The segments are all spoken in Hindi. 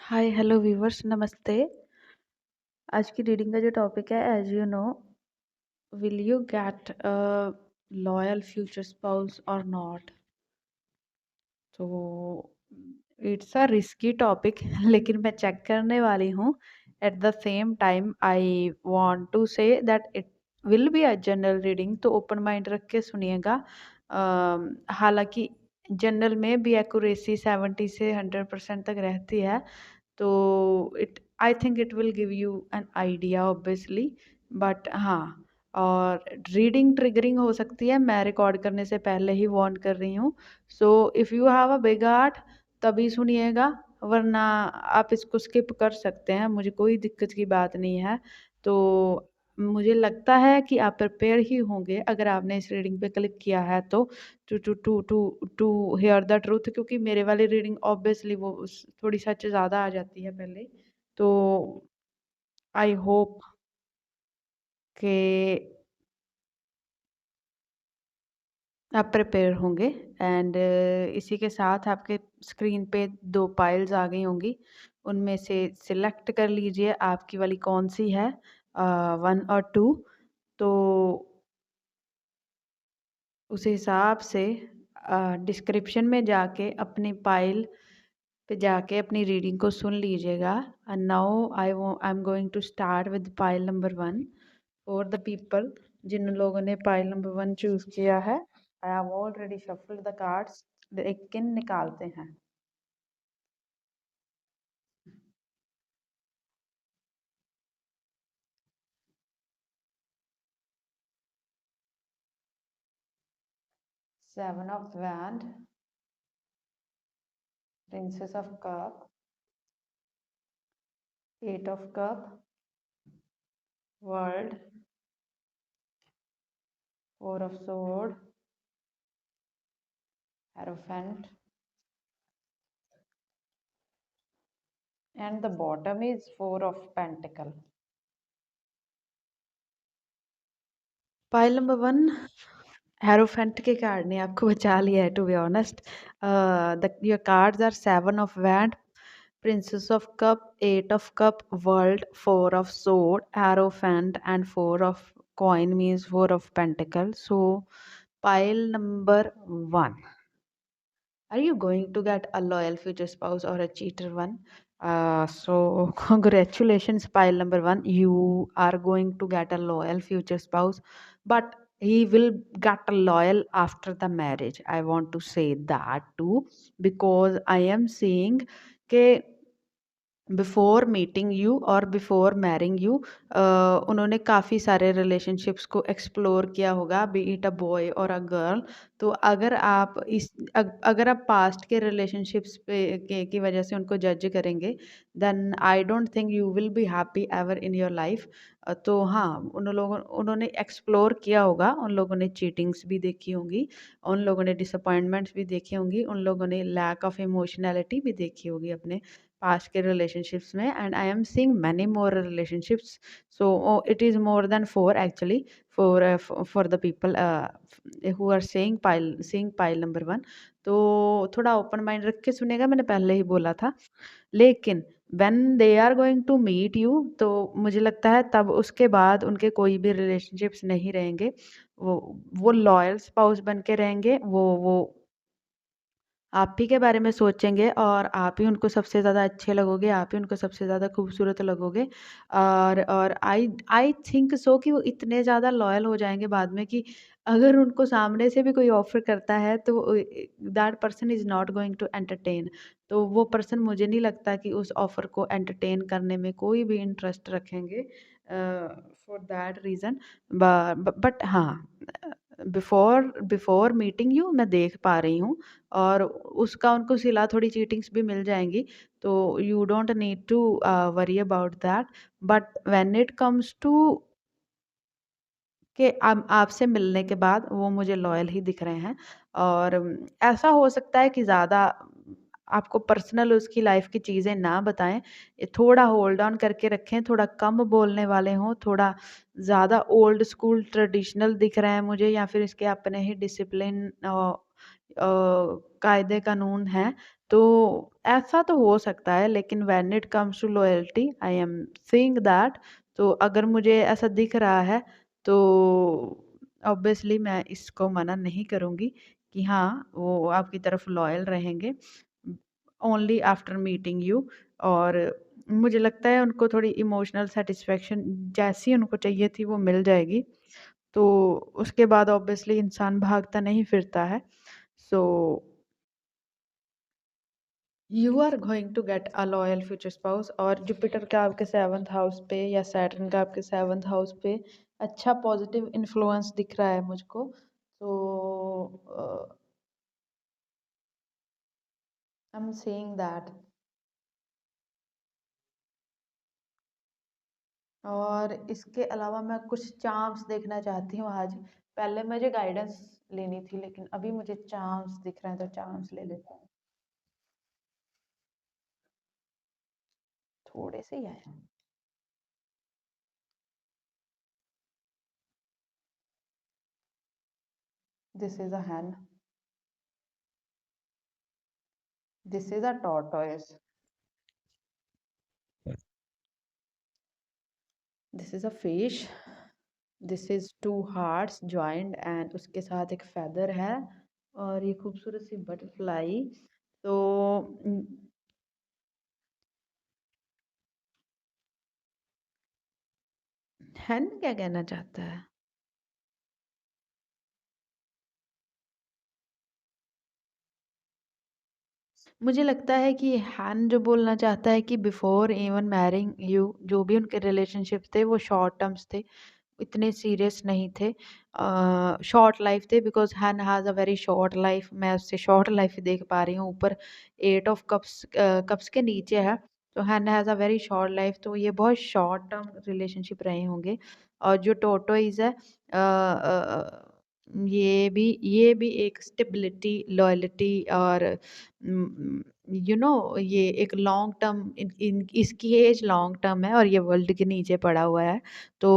हाय हेलो व्यूवर्स नमस्ते। आज की रीडिंग का जो टॉपिक है as you know, will you get a loyal future spouse और नॉट। तो इट्स अ रिस्की टॉपिक लेकिन मैं चेक करने वाली हूँ। At the same time I want to say that it will be a general reading, तो ओपन माइंड रख के सुनिएगा। हालांकि जनरल में भी एक्यूरेसी 70 से 100% तक रहती है, तो it I think it will give you an idea obviously. But हाँ, और रीडिंग ट्रिगरिंग हो सकती है, मैं रिकॉर्ड करने से पहले ही वार्न कर रही हूँ। So if you have a big heart तभी सुनिएगा, वरना आप इसको स्किप कर सकते हैं, मुझे कोई दिक्कत की बात नहीं है। तो मुझे लगता है कि आप प्रिपेयर ही होंगे अगर आपने इस रीडिंग पे क्लिक किया है तो टू हियर द ट्रूथ, क्योंकि मेरे वाली रीडिंग ऑब्वियसली वो थोड़ी सच ज़्यादा आ जाती है पहले। तो आई होप कि आप प्रिपेयर होंगे। एंड इसी के साथ आपके स्क्रीन पे 2 पाइल्स आ गई होंगी, उनमें से सिलेक्ट कर लीजिए आपकी वाली कौन सी है, 1 और 2। तो उस हिसाब से डिस्क्रिप्शन में जाके अपनी पाइल पे जाके अपनी रीडिंग को सुन लीजिएगा। And now I am going to start with pile number 1 for the people जिन लोगों ने पाइल नंबर 1 चूज किया है। I have already shuffled the cards, लेकिन निकालते हैं। Seven of wand, princess of cup, 8 of cup, world, 4 of sword, Hierophant, and the bottom is 4 of pentacle. Pile number 1 hierophant के कार्ड ने आपको बचा लिया है, to be honest. Your cards are 7 of wand, princess of cup, 8 of cup, world, 4 of sword, hierophant and 4 of coin means 4 of pentacle. So pile number 1, are you going to get a loyal future spouse or a cheater one? So congratulations, pile number 1, you are going to get a loyal future spouse, but he will get a loyal after the marriage. I want to say that too, because I am seeing ke before meeting you और बिफोर मैरिंग यू उन्होंने काफ़ी सारे रिलेशनशिप्स को एक्सप्लोर किया होगा, बी इट अ बॉय और अ गर्ल। तो अगर आप अगर आप पास्ट के रिलेशनशिप्स पे की वजह से उनको जज करेंगे, then I don't think you will be happy ever in your life. तो हाँ, उन्होंने एक्सप्लोर किया होगा, उन लोगों ने चीटिंग्स भी देखी होंगी, उन लोगों ने डिसअपॉइंटमेंट्स भी देखी होंगी, उन लोगों ने लैक ऑफ इमोशनैलिटी भी देखी होगी अपने past के relationships में। and I am seeing many more relationships, so it is more than 4 actually, for the people who are seeing pile number 1। तो थोड़ा ओपन माइंड रख के सुनेगा, मैंने पहले ही बोला था। लेकिन when they are going to meet you, तो मुझे लगता है तब उसके बाद उनके कोई भी रिलेशनशिप्स नहीं रहेंगे, वो लॉयल स्पाउस बन के रहेंगे। वो आप ही के बारे में सोचेंगे और आप ही उनको सबसे ज़्यादा अच्छे लगोगे, आप ही उनको सबसे ज़्यादा खूबसूरत लगोगे। और आई थिंक सो कि वो इतने ज़्यादा लॉयल हो जाएँगे बाद में कि अगर उनको सामने से भी कोई ऑफ़र करता है तो that person is not going to entertain. तो वो पर्सन मुझे नहीं लगता कि उस ऑफ़र को एंटरटेन करने में कोई भी इंटरेस्ट रखेंगे, फॉर दैट रीज़न। बट हाँ, बिफोर मीटिंग यू मैं देख पा रही हूँ, और उसका उनको सिला थोड़ी चीटिंग्स भी मिल जाएँगी, तो you don't need to worry about that. But when it comes to कि आपसे मिलने के बाद वो मुझे लॉयल ही दिख रहे हैं। और ऐसा हो सकता है कि ज़्यादा आपको पर्सनल उसकी लाइफ़ की चीज़ें ना बताएँ, थोड़ा होल्ड ऑन करके रखें, थोड़ा कम बोलने वाले हों, थोड़ा ज़्यादा ओल्ड स्कूल ट्रेडिशनल दिख रहे हैं मुझे, या फिर इसके अपने ही डिसिप्लिन कायदे कानून हैं। तो ऐसा तो हो सकता है, लेकिन when it comes to loyalty I am saying that, तो अगर मुझे ऐसा दिख रहा है तो ऑब्वियसली मैं इसको मना नहीं करूँगी कि हाँ, वो आपकी तरफ लॉयल रहेंगे ओनली आफ्टर मीटिंग यू। और मुझे लगता है उनको थोड़ी इमोशनल सैटिस्फैक्शन जैसी उनको चाहिए थी वो मिल जाएगी। तो उसके बाद ऑब्वियसली इंसान भागता नहीं फिरता है। So you are going to get a loyal future spouse. और जुपिटर का आपके 7th हाउस पे या सैटर्न का आपके 7th हाउस पे अच्छा पॉजिटिव इन्फ्लुएंस दिख रहा है मुझको। तो आई एम सेइंग दैट। और इसके अलावा मैं कुछ चार्म्स देखना चाहती हूँ आज। पहले मुझे गाइडेंस लेनी थी, लेकिन अभी मुझे चार्म्स दिख रहे हैं, तो चार्म्स ले लेते हैं। थोड़े से ही आए। This is a hen, this is a tortoise, this is a fish, this is two hearts joint and उसके साथ एक फेदर है और ये खूबसूरत सी बटरफ्लाई। तो हैन क्या कहना चाहता है? मुझे लगता है कि हैन जो बोलना चाहता है कि बिफोर इवन मैरिंग यू जो भी उनके रिलेशनशिप थे वो शॉर्ट टर्म्स थे, इतने सीरियस नहीं थे। शॉर्ट लाइफ थे, because hen has a very short life. मैं उससे शॉर्ट लाइफ ही देख पा रही हूँ। ऊपर 8 ऑफ कप्स, कप्स के नीचे है, तो hen has a very short life. तो ये बहुत शॉर्ट टर्म रिलेशनशिप रहे होंगे। और जो टोटोइज है, ये भी एक स्टेबिलिटी, लॉयल्टी और ये एक लॉन्ग टर्म, इसकी एज लॉन्ग टर्म है और ये वर्ल्ड के नीचे पड़ा हुआ है। तो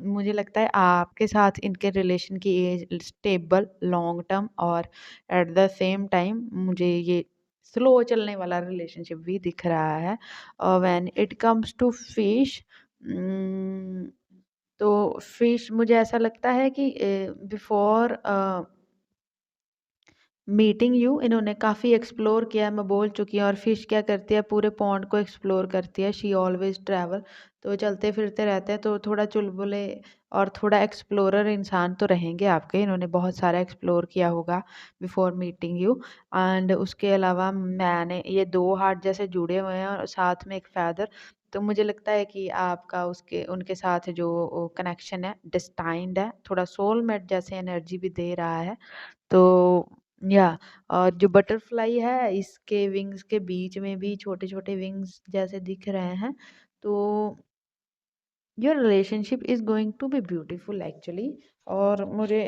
मुझे लगता है आपके साथ इनके रिलेशन की एज स्टेबल, लॉन्ग टर्म और एट द सेम टाइम मुझे ये स्लो चलने वाला रिलेशनशिप भी दिख रहा है। और when it comes to fish, तो फिश मुझे ऐसा लगता है कि बिफोर मीटिंग यू इन्होंने काफ़ी एक्सप्लोर किया, मैं बोल चुकी हूँ। और फिश क्या करती है, पूरे पॉन्ड को एक्सप्लोर करती है। शी ऑलवेज ट्रैवल, तो चलते फिरते रहते हैं, तो थोड़ा चुलबुले और थोड़ा एक्सप्लोरर इंसान तो रहेंगे आपके। इन्होंने बहुत सारा एक्सप्लोर किया होगा बिफोर मीटिंग यू। एंड उसके अलावा मैंने ये 2 हार्ट जैसे जुड़े हुए हैं और साथ में एक फैदर। तो मुझे लगता है कि आपका उसके उनके साथ जो कनेक्शन है डिस्टाइंड है, थोड़ा सोलमेट जैसे एनर्जी भी दे रहा है। तो या और जो बटरफ्लाई है इसके विंग्स के बीच में भी छोटे छोटे विंग्स जैसे दिख रहे हैं। तो your relationship is going to be beautiful actually. और मुझे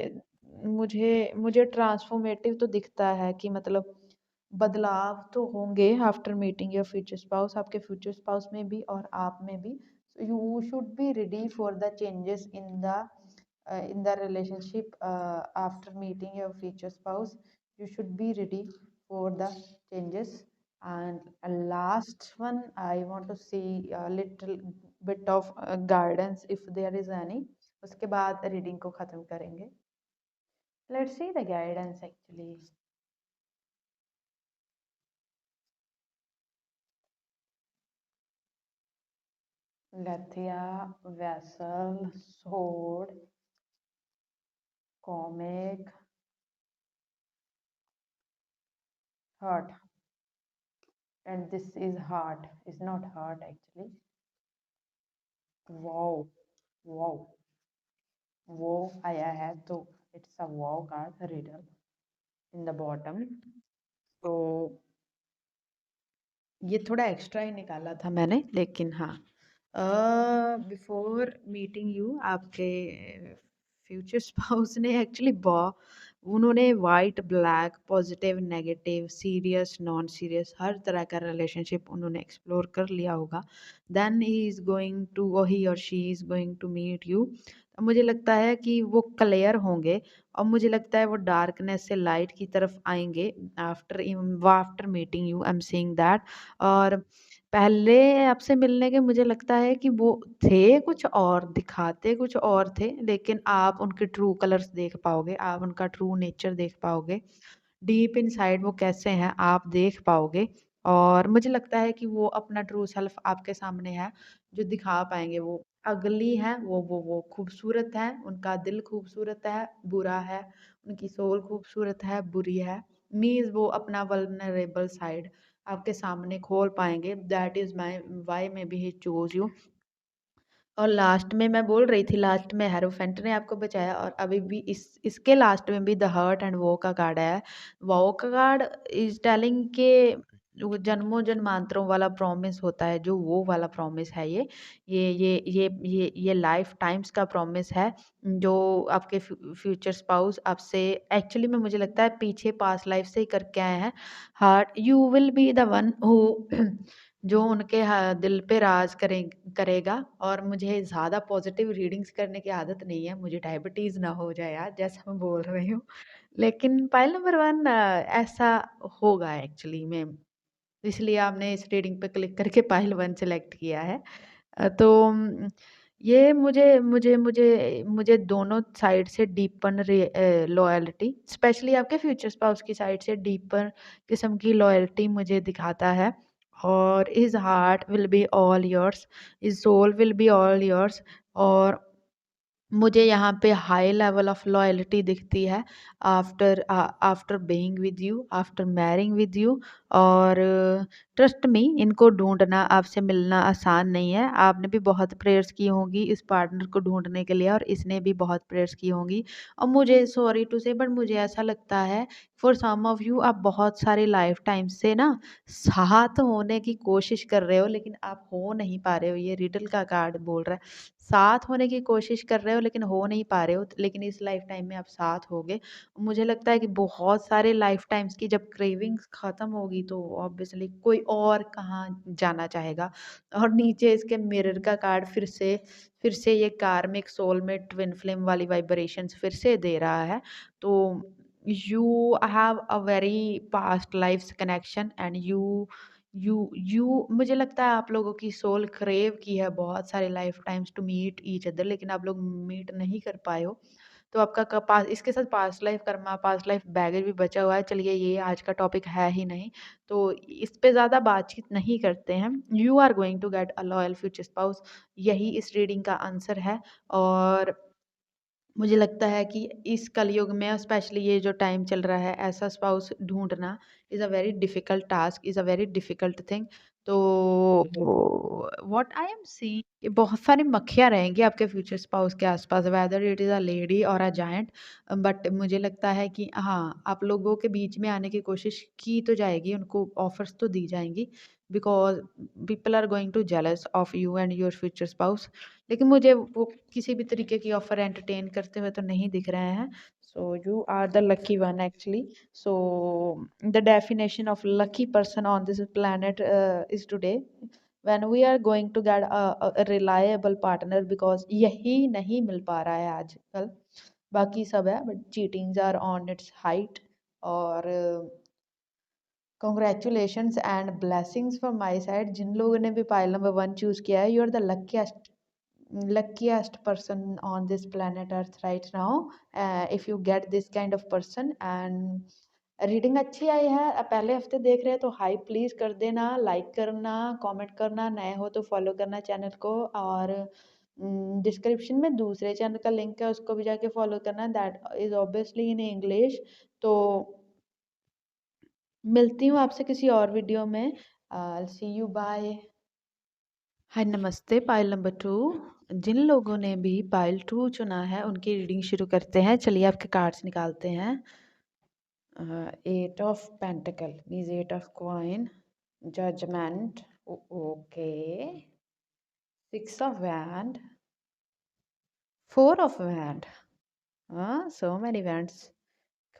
मुझे मुझे ट्रांसफॉर्मेटिव तो दिखता है कि मतलब बदलाव तो होंगे after meeting your future spouse, आपके फ्यूचर स्पाउस में भी और आप में भी। You should be ready for the changes in the relationship after meeting your future spouse. You should be ready for the changes. And last one, I want to see a little bit of guidance if there is any. उसके बाद रीडिंग को खत्म करेंगे। Let's see the guidance actually. Lethia, vessel, sword, comic, heart. And this is heart. It's not heart actually. Wow, wow. वो आया है, तो it's a wow card reader in the bottom. तो ये थोड़ा एक्स्ट्रा ही निकाला था मैंने, लेकिन हाँ, बिफोर मीटिंग यू आपके फ्यूचर स्पाउस ने एक्चुअली उन्होंने white black positive negative serious non serious हर तरह का रिलेशनशिप उन्होंने एक्सप्लोर कर लिया होगा। Then he is going to he और she is going to meet you. मुझे लगता है कि वो क्लियर होंगे और मुझे लगता है वो डार्कनेस से लाइट की तरफ आएंगे after after meeting you. I am seeing that. और पहले आपसे मिलने के मुझे लगता है कि वो थे कुछ और, दिखाते कुछ और थे, लेकिन आप उनके ट्रू कलर्स देख पाओगे, आप उनका ट्रू नेचर देख पाओगे, डीप इनसाइड वो कैसे हैं आप देख पाओगे। और मुझे लगता है कि वो अपना ट्रू सेल्फ आपके सामने है जो दिखा पाएंगे। वो अगली है, वो खूबसूरत है, उनका दिल खूबसूरत है, बुरा है, उनकी सोल खूबसूरत है, बुरी है। मीन्स वो अपना वल्नरेबल साइड आपके सामने खोल पाएंगे। That is my why maybe he choose you. और लास्ट में मैं बोल रही थी, लास्ट में हेरोफेंट ने आपको बचाया, और अभी भी इसके लास्ट में भी द हर्ट एंड वो का कार्ड है। वो का कार्ड इज टेलिंग के वो जन्मों जन्मांतरों वाला प्रॉमिस होता है, जो वो वाला प्रॉमिस है। ये लाइफ टाइम्स का प्रॉमिस है जो आपके फ्यूचर स्पाउस आपसे एक्चुअली में मुझे लगता है पीछे पास्ट लाइफ से ही करके आए हैं। Heart you will be the one who जो उनके दिल पे राज करेगा। और मुझे ज़्यादा पॉजिटिव रीडिंग्स करने की आदत नहीं है, मुझे डायबिटीज़ ना हो जाए यार, जैसा मैं बोल रही हूँ। लेकिन पाइल नंबर वन ऐसा होगा एक्चुअली में, इसलिए आपने इस रीडिंग पे क्लिक करके पाइल वन सेलेक्ट किया है। तो ये मुझे दोनों साइड से डीपन लॉयल्टी, स्पेशली आपके फ्यूचर स्पाउस की साइड से डीपर किस्म की लॉयल्टी मुझे दिखाता है। और his heart will be all yours, his soul will be all yours. और मुझे यहाँ पे हाई लेवल ऑफ लॉयल्टी दिखती है after after being with you, after marrying with you. और ट्रस्ट मी, इनको ढूंढना, आपसे मिलना आसान नहीं है। आपने भी बहुत प्रेयर्स की होंगी इस पार्टनर को ढूंढने के लिए, और इसने भी बहुत प्रेयर्स की होंगी। और मुझे सॉरी टू से, बट मुझे ऐसा लगता है फॉर सम ऑफ यू आप बहुत सारे लाइफ टाइम से ना साथ होने की कोशिश कर रहे हो, लेकिन आप हो नहीं पा रहे हो। ये रिडल का कार्ड बोल रहा है साथ होने की कोशिश कर रहे हो लेकिन हो नहीं पा रहे हो, लेकिन इस लाइफ टाइम में आप साथ होगे। मुझे लगता है कि बहुत सारे लाइफ टाइम्स की जब क्रेविंग्स खत्म होगी तो ऑब्वियसली कोई और कहाँ जाना चाहेगा। और नीचे इसके मिरर का कार्ड फिर से ये कार्मिक सोलमेट ट्विन फ्लेम वाली वाइब्रेशंस फिर से दे रहा है। तो you have a very past life connection and you मुझे लगता है आप लोगों की सोल क्रेव की है बहुत सारे lifetimes to meet each other, लेकिन आप लोग मीट नहीं कर पाए हो। तो आपका पास इसके साथ past life Karma, past life baggage भी बचा हुआ है। चलिए ये आज का टॉपिक है ही नहीं, तो इस पे ज़्यादा बातचीत नहीं करते हैं। You are going to get a loyal future spouse, यही इस रीडिंग का आंसर है। और मुझे लगता है कि इस कलयुग में स्पेशली ये जो टाइम चल रहा है, ऐसा स्पाउस ढूंढना is a very difficult task, is a very difficult thing. तो व्हाट आई एम सीइंग, बहुत सारी मक्खियाँ रहेंगी आपके फ्यूचर स्पाउस के आसपास, whether it is a lady और अ जायंट। बट मुझे लगता है कि हाँ, आप लोगों के बीच में आने की कोशिश की तो जाएगी, उनको ऑफर्स तो दी जाएंगी, because people are going to jealous of you and your future spouse. लेकिन मुझे वो किसी भी तरीके की ऑफर एंटरटेन करते हुए तो नहीं दिख रहे हैं। So you are the lucky one actually. So the definition of lucky person on this planet is today when we are going to get a reliable partner, because यही नहीं मिल पा रहा है आजकल। बाकी सब है but cheatings are on its height. और congratulations and blessings from my side, जिन लोगों ने भी पाइल नंबर वन चूज किया है, you are the luckiest person on this planet earth right now, if you get this kind of person। and reading अच्छी आई है, पहले हफ्ते देख रहे हैं तो हाई प्लीज कर देना, लाइक करना, कमेंट करना, नए हो तो फॉलो करना चैनल को। और डिस्क्रिप्शन में दूसरे चैनल का लिंक है, उसको भी जाके फॉलो करना, that is obviously in English. तो मिलती हूँ आपसे किसी और वीडियो में। सी यू, बाय। हाय नमस्ते, पाइल नंबर टू। जिन लोगों ने भी पाइल टू चुना है उनकी रीडिंग शुरू करते हैं। चलिए आपके कार्ड्स निकालते हैं। Eight of pentacle means eight of coin, judgment, okay, six of wand, four of wand, so many wands,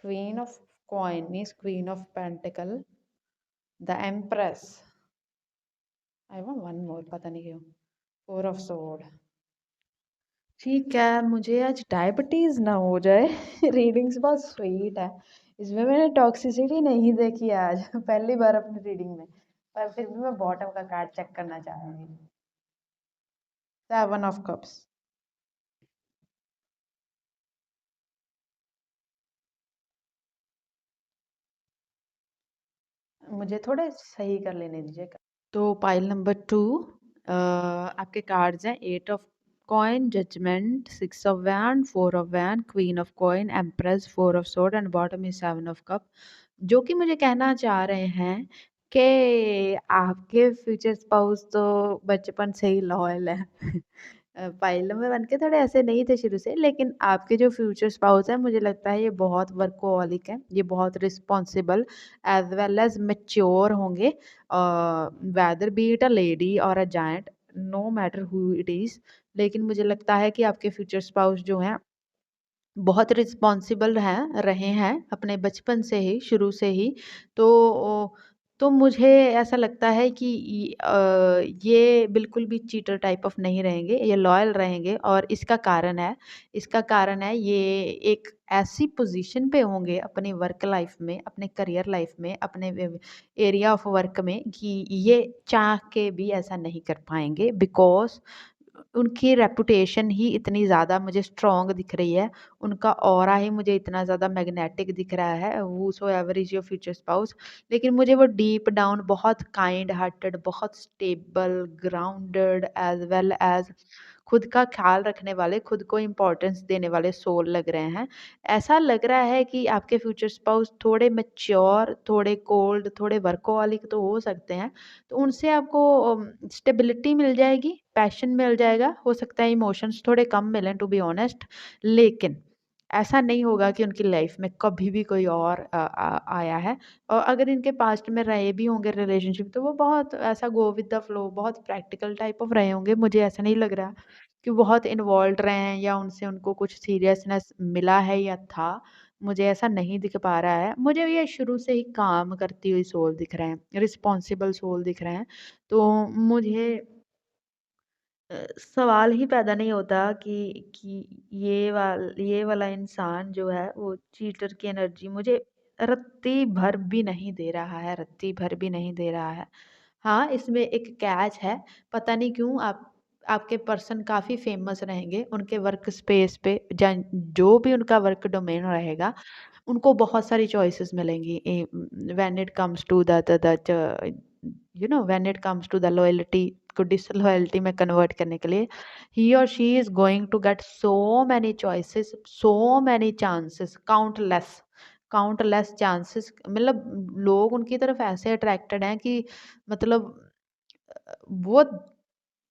queen of coin means queen of pentacle, the empress, I want one more, पता नहीं क्यों, फोर ऑफ सोर्ड। ठीक है, मुझे आज डायबिटीज ना हो जाए। रीडिंग्स बहुत स्वीट है, इसमें मैंने टॉक्सिसिटी नहीं देखी आज पहली बार अपनी रीडिंग में, पर फिर भी मैं बॉटम का कार्ड चेक करना चाहूंगी। Seven of cups. मुझे थोड़े सही कर लेने दीजिए। तो पाइल नंबर 2, आपके कार्ड्स हैं eight of coin, judgment, six of wand, four of wand, queen of coin, empress, four of sword and bottom is seven of cup. जो कि मुझे कहना चाह रहे हैं कि आपके फ्यूचर स्पाउस तो बचपन से ही लॉयल है। पाइलों में बन के थोड़े ऐसे नहीं थे शुरू से, लेकिन आपके जो फ्यूचर स्पाउस है मुझे लगता है ये बहुत वर्कोहॉलिक है, ये बहुत responsible as well as mature होंगे, whether be it a lady और a giant, no matter who it is. लेकिन मुझे लगता है कि आपके फ्यूचर स्पाउस जो हैं बहुत रिस्पॉन्सिबल हैं, रहे हैं अपने बचपन से ही, शुरू से ही। तो तो मुझे ऐसा लगता है कि ये बिल्कुल भी चीटर टाइप ऑफ नहीं रहेंगे, ये लॉयल रहेंगे। और इसका कारण है ये एक ऐसी पोजीशन पे होंगे अपनी वर्क लाइफ में, अपने करियर लाइफ में, अपने एरिया ऑफ वर्क में, कि ये चाह के भी ऐसा नहीं कर पाएंगे, बिकॉज उनकी रेपुटेशन ही इतनी ज़्यादा मुझे स्ट्रॉन्ग दिख रही है, उनका ऑरा ही मुझे इतना ज़्यादा मैग्नेटिक दिख रहा है, whosoever is your future spouse. लेकिन मुझे वो डीप डाउन बहुत काइंड हार्टेड, बहुत stable, grounded, as well as खुद का ख्याल रखने वाले, खुद को इम्पोर्टेंस देने वाले सोल लग रहे हैं। ऐसा लग रहा है कि आपके फ्यूचर स्पाउस थोड़े मैच्योर, थोड़े कोल्ड, थोड़े वर्कोहॉलिक तो हो सकते हैं, तो उनसे आपको स्टेबिलिटी मिल जाएगी, पैशन मिल जाएगा, हो सकता है इमोशंस थोड़े कम मिलें टू बी ऑनेस्ट। लेकिन ऐसा नहीं होगा कि उनकी लाइफ में कभी भी कोई और आया है। और अगर इनके पास्ट में रहे भी होंगे रिलेशनशिप, तो वो बहुत ऐसा गो विद द फ्लो, बहुत प्रैक्टिकल टाइप ऑफ रहे होंगे। मुझे ऐसा नहीं लग रहा कि बहुत इन्वॉल्व रहे हैं या उनसे उनको कुछ सीरियसनेस मिला है या था। मुझे ऐसा नहीं दिख पा रहा है, मुझे ये शुरू से ही काम करती हुई सोल दिख रहे हैं, रिस्पॉन्सिबल सोल दिख रहे हैं। तो मुझे सवाल ही पैदा नहीं होता कि ये वाला इंसान जो है वो चीटर की एनर्जी मुझे रत्ती भर भी नहीं दे रहा है, रत्ती भर भी नहीं दे रहा है। हाँ, इसमें एक कैच है, पता नहीं क्यों आपके पर्सन काफ़ी फेमस रहेंगे, उनके वर्क स्पेस पे जो भी उनका वर्क डोमेन रहेगा, उनको बहुत सारी चॉइसेस मिलेंगी when it comes to the when it comes to the loyalty को डिसलॉयल्टी में कन्वर्ट करने के लिए, ही और she is going to get so many choices, so many chances, countless chances. मतलब लोग उनकी तरफ ऐसे अट्रैक्टेड हैं कि मतलब वो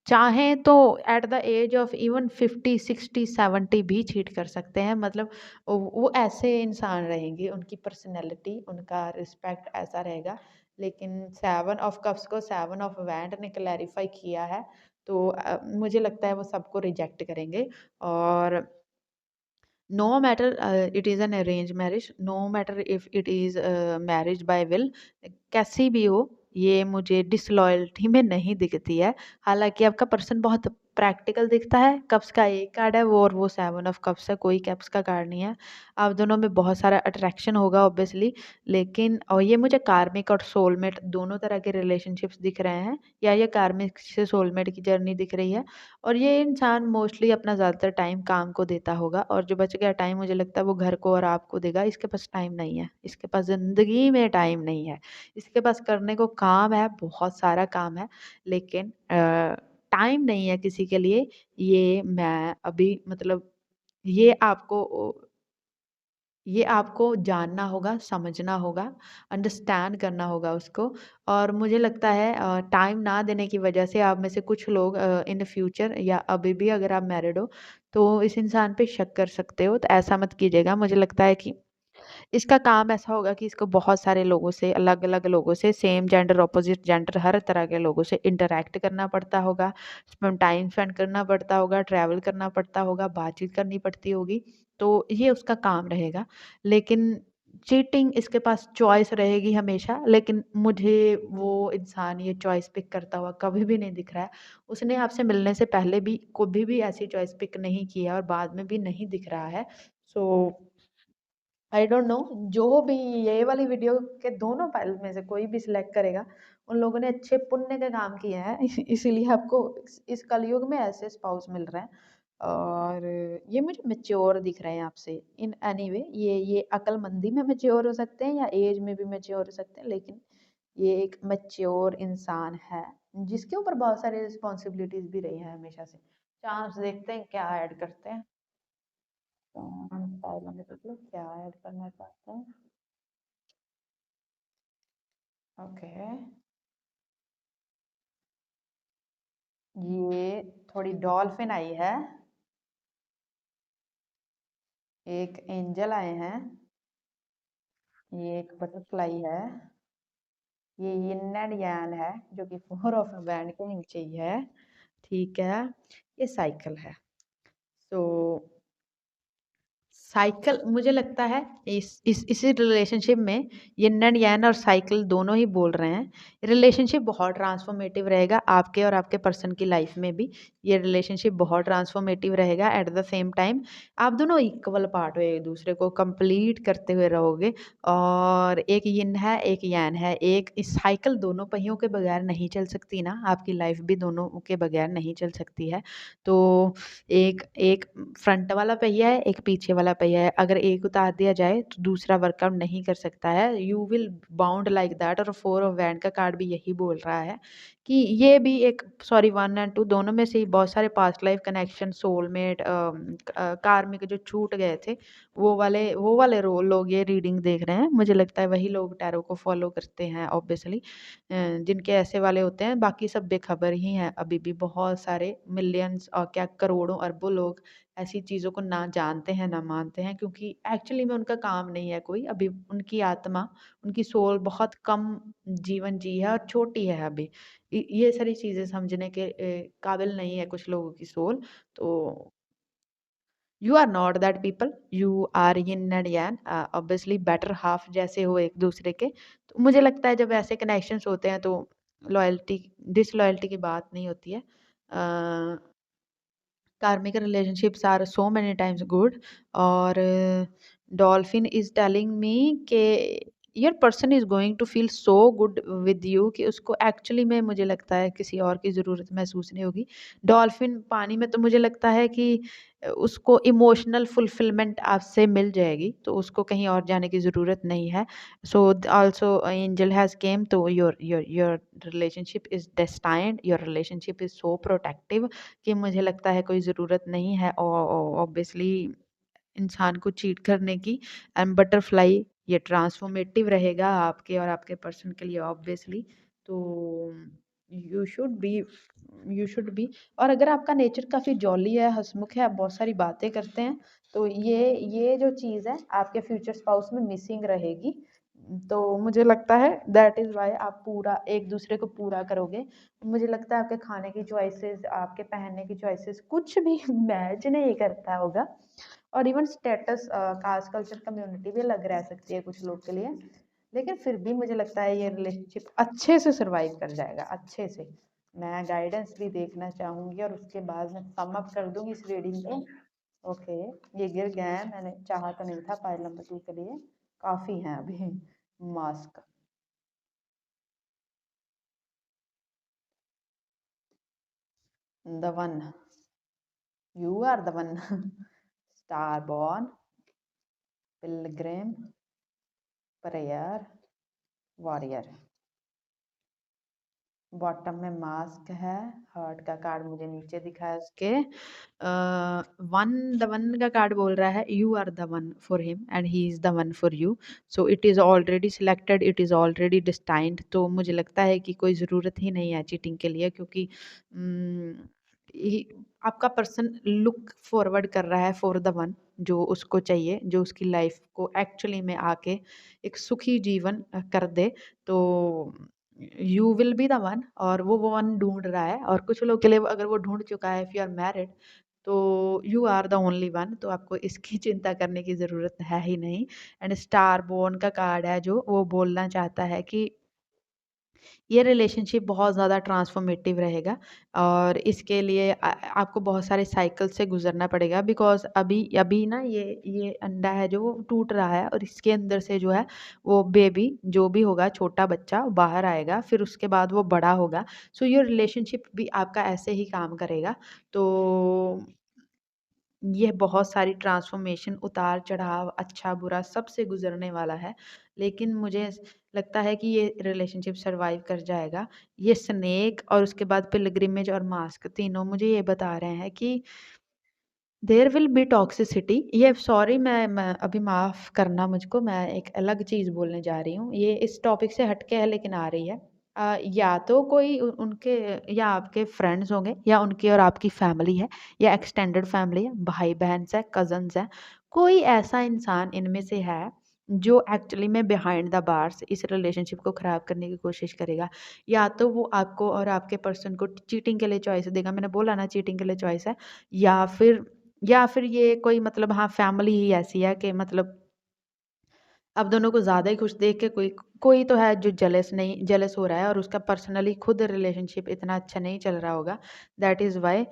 चाहें तो at the age of even 50 60 70 भी चीट कर सकते हैं। मतलब वो ऐसे इंसान रहेंगे, उनकी पर्सनैलिटी, उनका रिस्पेक्ट ऐसा रहेगा। लेकिन सेवन ऑफ कप्स को सेवन ऑफ वैंड ने क्लैरिफाई किया है, तो मुझे लगता है वो सबको रिजेक्ट करेंगे। और no matter it is an arrange marriage, no matter if it is marriage by will, कैसी भी हो ये मुझे डिसलॉयल्टी में नहीं दिखती है। हालांकि आपका पर्सन बहुत प्रैक्टिकल दिखता है, कप्स का एक कार्ड है वो, और वो सेवन ऑफ कप्स है, कोई कप्स का कार्ड नहीं है। आप दोनों में बहुत सारा अट्रैक्शन होगा ऑब्वियसली, लेकिन और ये मुझे कार्मिक और सोलमेट दोनों तरह के रिलेशनशिप्स दिख रहे हैं, या ये कार्मिक से सोलमेट की जर्नी दिख रही है। और ये इंसान मोस्टली अपना ज़्यादातर टाइम काम को देता होगा, और जो बच गया टाइम मुझे लगता है वो घर को और आपको देगा। इसके पास टाइम नहीं है, इसके पास ज़िंदगी में टाइम नहीं है, इसके पास करने को काम है, बहुत सारा काम है, लेकिन टाइम नहीं है किसी के लिए। ये मैं अभी मतलब ये आपको ये आपको जानना होगा, समझना होगा, अंडरस्टैंड करना होगा उसको। और मुझे लगता है टाइम ना देने की वजह से आप में से कुछ लोग इन फ्यूचर या अभी भी अगर आप मैरिड हो तो इस इंसान पे शक कर सकते हो, तो ऐसा मत कीजिएगा। मुझे लगता है कि इसका काम ऐसा होगा कि इसको बहुत सारे लोगों से, अलग-अलग लोगों से, सेम जेंडर, अपोज़िट जेंडर, हर तरह के लोगों से इंटरैक्ट करना पड़ता होगा, टाइम स्पेंड करना पड़ता होगा, ट्रैवल करना पड़ता होगा, बातचीत करनी पड़ती होगी, तो ये उसका काम रहेगा। लेकिन चीटिंग इसके पास चॉइस रहेगी हमेशा, लेकिन मुझे वो इंसान ये चॉइस पिक करता हुआ कभी भी नहीं दिख रहा है। उसने आपसे मिलने से पहले भी कभी भी ऐसी चॉइस पिक नहीं किया और बाद में भी नहीं दिख रहा है। सो आई डोंट नो, जो भी ये वाली वीडियो के दोनों फाइल में से कोई भी सिलेक्ट करेगा, उन लोगों ने अच्छे पुण्य के काम किए हैं। इसीलिए आपको इस कलयुग में ऐसे स्पाउस मिल रहे हैं। और ये मुझे मैच्योर दिख रहे हैं आपसे इन एनी वे। ये अक्लमंदी में मैच्योर हो सकते हैं या एज में भी मैच्योर हो सकते हैं, लेकिन ये एक मैच्योर इंसान है जिसके ऊपर बहुत सारी रिस्पॉन्सिबिलिटीज भी रही है हमेशा से। चांस देखते हैं क्या ऐड करते हैं। क्या ऐड करना चाहते हैं? ओके, ये थोड़ी डॉल्फिन आई है, एक एंजल आए हैं, ये एक बटरफ्लाई है, ये यिन एंड यान है जो कि फोर ऑफ बैंड के नीचे ही है। ठीक है, ये साइकिल है। तो साइकिल मुझे लगता है इसी रिलेशनशिप में यिन एंड यैन और साइकिल दोनों ही बोल रहे हैं रिलेशनशिप बहुत ट्रांसफॉर्मेटिव रहेगा आपके और आपके पर्सन की लाइफ में भी। ये रिलेशनशिप बहुत ट्रांसफॉर्मेटिव रहेगा। एट द सेम टाइम आप दोनों इक्वल पार्ट हो, एक दूसरे को कंप्लीट करते हुए रहोगे। और एक यिन है एक यैन है, एक इस साइकिल दोनों पहियों के बगैर नहीं चल सकती ना, आपकी लाइफ भी दोनों के बगैर नहीं चल सकती है। तो एक एक फ्रंट वाला पहिया है, एक पीछे वाला पहिया है। अगर एक उतार दिया जाए तो दूसरा वर्कआउट नहीं कर सकता है। You will bound like that. और फोर ऑफ वैंड का कार्ड भी यही बोल रहा है कि ये भी एक, सॉरी, वन एंड टू दोनों में से ही बहुत सारे पास्ट लाइफ कनेक्शन, सोलमेट, कार्मिक जो छूट गए थे, वो वाले रोल लोग ये रीडिंग देख रहे हैं। मुझे लगता है वही लोग टैरो को फॉलो करते हैं ऑब्वियसली, जिनके ऐसे वाले होते हैं। बाकी सब बेखबर ही हैं अभी भी। बहुत सारे मिलियंस और क्या करोड़ों अरबों लोग ऐसी चीज़ों को ना जानते हैं ना मानते हैं, क्योंकि एक्चुअली में उनका काम नहीं है कोई। अभी उनकी आत्मा, उनकी सोल बहुत कम जीवन जी है और छोटी है अभी। ये सारी चीज़ें समझने के काबिल नहीं है कुछ लोगों की सोल। तो you are not that people, you are yin and yang, obviously better half जैसे हो एक दूसरे के। तो मुझे लगता है जब ऐसे कनेक्शंस होते हैं तो लॉयल्टी डिसलॉयल्टी की बात नहीं होती है। karmic relationships are so many times good। और डॉल्फिन इज टेलिंग मी कि your person is going to feel so good with you कि उसको एक्चुअली में मुझे लगता है किसी और की ज़रूरत महसूस नहीं होगी। डॉल्फिन पानी में तो मुझे लगता है कि उसको इमोशनल फुलफिलमेंट आपसे मिल जाएगी, तो उसको कहीं और जाने की ज़रूरत नहीं है। So also angel has come, तो your relationship is destined, your relationship is so protective कि मुझे लगता है कोई ज़रूरत नहीं है ऑब्वियसली इंसान को चीट करने की। एंड बटरफ्लाई ये ट्रांसफॉर्मेटिव रहेगा आपके और आपके पर्सन के लिए ऑब्वियसली। तो you should be you should be और अगर आपका नेचर काफ़ी जॉली है, हंसमुख है, आप बहुत सारी बातें करते हैं, तो ये जो चीज़ है आपके फ्यूचर स्पाउस में मिसिंग रहेगी। तो मुझे लगता है दैट इज़ वाई आप पूरा एक दूसरे को पूरा करोगे। मुझे लगता है आपके खाने की चॉइसेस, आपके पहनने की चॉइसेस कुछ भी मैच नहीं करता होगा। और even status, caste, culture, community भी अलग रह सकती है कुछ लोग के लिए, लेकिन फिर भी मुझे लगता है ये रिलेशनशिप अच्छे से सरवाइव कर जाएगा, अच्छे से। मैं गाइडेंस भी देखना चाहूँगी और उसके बाद मैं सम अप कर दूँगी इस रीडिंग को। ओके, ये गिर गया है, मैंने चाहा तो नहीं था पाइल नंबर 2 के लिए। काफ़ी हैं अभी mask. The one, you are the one. Star born, pilgrim, prayer, warrior. Bottom में मास्क है, हार्ट का कार्ड मुझे नीचे दिखा है उसके। वन, द वन का कार्ड बोल रहा है you are the one for him and he is the one for you. So it is already selected, it is already destined. तो मुझे लगता है कि कोई ज़रूरत ही नहीं है चीटिंग के लिए, क्योंकि आपका पर्सन लुक फॉरवर्ड कर रहा है फॉर द वन जो उसको चाहिए, जो उसकी लाइफ को एक्चुअली में आके एक सुखी जीवन कर दे। तो you will be the one, और वो वन ढूंढ रहा है। और कुछ लोग के लिए अगर वो ढूंढ चुका है, इफ़ यू आर मैरिड, तो you are the only one, तो आपको इसकी चिंता करने की ज़रूरत है ही नहीं। एंड स्टार बोर्न का कार्ड है जो, वो बोलना चाहता है कि ये रिलेशनशिप बहुत ज़्यादा ट्रांसफॉर्मेटिव रहेगा और इसके लिए आपको बहुत सारे साइकिल से गुज़रना पड़ेगा, बिकॉज़ अभी अभी ना ये अंडा है जो वो टूट रहा है और इसके अंदर से जो है वो बेबी जो भी होगा, छोटा बच्चा बाहर आएगा, फिर उसके बाद वो बड़ा होगा। सो योर रिलेशनशिप भी आपका ऐसे ही काम करेगा। तो ये बहुत सारी ट्रांसफ़ॉर्मेशन, उतार-चढ़ाव, अच्छा-बुरा सबसे गुज़रने वाला है। लेकिन मुझे लगता है कि ये रिलेशनशिप सर्वाइव कर जाएगा। ये स्नेक और उसके बाद पिलग्रिमेज और मास्क तीनों मुझे ये बता रहे हैं कि देयर विल बी टॉक्सिसिटी। ये सॉरी, मैं अभी माफ़ करना मुझको, मैं एक अलग चीज़ बोलने जा रही हूँ। ये इस टॉपिक से हट के है लेकिन आ रही है। या तो कोई उनके या आपके फ्रेंड्स होंगे या उनकी और आपकी फैमिली है या एक्सटेंडेड फैमिली है, भाई-बहन है, कज़न्स हैं। कोई ऐसा इंसान इनमें से है जो एक्चुअली में बिहाइंड द बार्स इस रिलेशनशिप को ख़राब करने की कोशिश करेगा। या तो वो आपको और आपके पर्सन को चीटिंग के लिए चॉइस देगा, मैंने बोला ना चीटिंग के लिए चॉइस है। या फिर या फिर ये कोई मतलब, हाँ, फैमिली ही ऐसी है कि मतलब अब दोनों को ज़्यादा ही खुश देख के कोई कोई तो है जो जेलस हो रहा है और उसका पर्सनली खुद रिलेशनशिप इतना अच्छा नहीं चल रहा होगा, दैट इज़ व्हाई।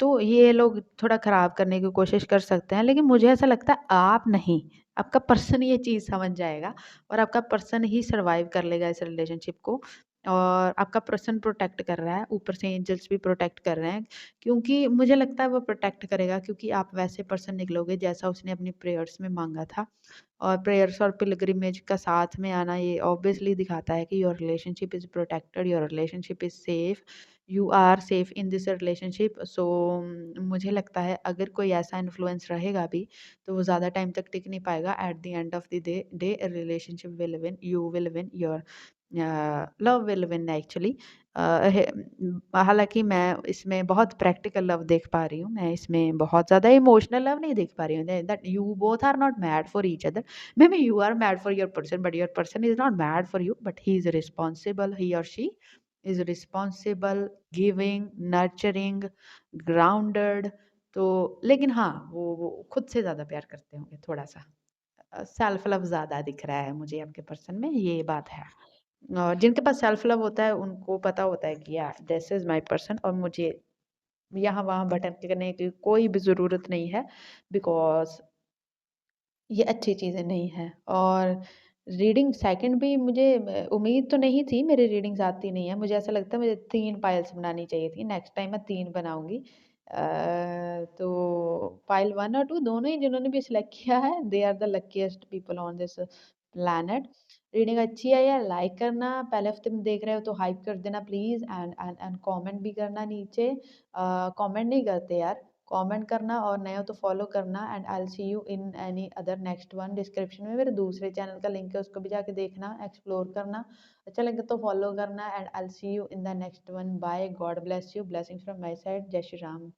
तो ये लोग थोड़ा ख़राब करने की कोशिश कर सकते हैं, लेकिन मुझे ऐसा लगता है आप नहीं, आपका पर्सन ये चीज़ समझ जाएगा और आपका पर्सन ही सर्वाइव कर लेगा इस रिलेशनशिप को। और आपका पर्सन प्रोटेक्ट कर रहा है, ऊपर से एंजल्स भी प्रोटेक्ट कर रहे हैं, क्योंकि मुझे लगता है वो प्रोटेक्ट करेगा, क्योंकि आप वैसे पर्सन निकलोगे जैसा उसने अपनी प्रेयर्स में माँगा था। और प्रेयर्स और पिलग्रिमेज का साथ में आना ये ऑब्वियसली दिखाता है कि your relationship is protected, your relationship is safe, you are safe in this relationship. So मुझे लगता है अगर कोई ऐसा इन्फ्लुएंस रहेगा भी तो वो ज़्यादा टाइम तक टिक नहीं पाएगा। At the end of the day relationship will win, you will win, your love will win actually. हालाँकि मैं इसमें बहुत प्रैक्टिकल लव देख पा रही हूँ, मैं इसमें बहुत ज़्यादा इमोशनल लव नहीं देख पा रही हूँ, that you both are not made for each other. Maybe you are mad for your person, but your person is not mad for you, but he is responsible. He or she is responsible, giving, nurturing, grounded. तो लेकिन हाँ, वो खुद से ज़्यादा प्यार करते होंगे थोड़ा-सा। सेल्फ लव ज़्यादा दिख रहा है मुझे आपके पर्सन में, ये बात है। और जिनके पास सेल्फ लव होता है उनको पता होता है कि या दिस इज़ माय पर्सन और मुझे यहाँ-वहाँ भटकने की कोई भी ज़रूरत नहीं है, बिकॉज़ ये अच्छी चीज़ें नहीं हैं। और रीडिंग सेकंड भी मुझे उम्मीद तो नहीं थी, मेरी रीडिंग्स आती नहीं है। मुझे ऐसा लगता है मुझे 3 पाइल्स बनानी चाहिए थी, नेक्स्ट टाइम मैं 3 बनाऊँगी। तो पाइल 1 और 2 दोनों ही जिन्होंने भी सिलेक्ट किया है, they are the luckiest people on this planet. Reading अच्छी है या लाइक करना, पहले हफ्ते में देख रहे हो तो हाइप कर देना प्लीज़, एंड कमेंट भी करना नीचे। कमेंट नहीं करते यार, कमेंट करना और नए हो तो फॉलो करना। And I will see you in any other next one. Description में मेरे दूसरे चैनल का लिंक है, उसको भी जाके देखना, एक्सप्लोर करना। अच्छा लगे तो फॉलो करना। And I will see you in the next one. Bye, God bless you, blessings from my side. जय श्री राम।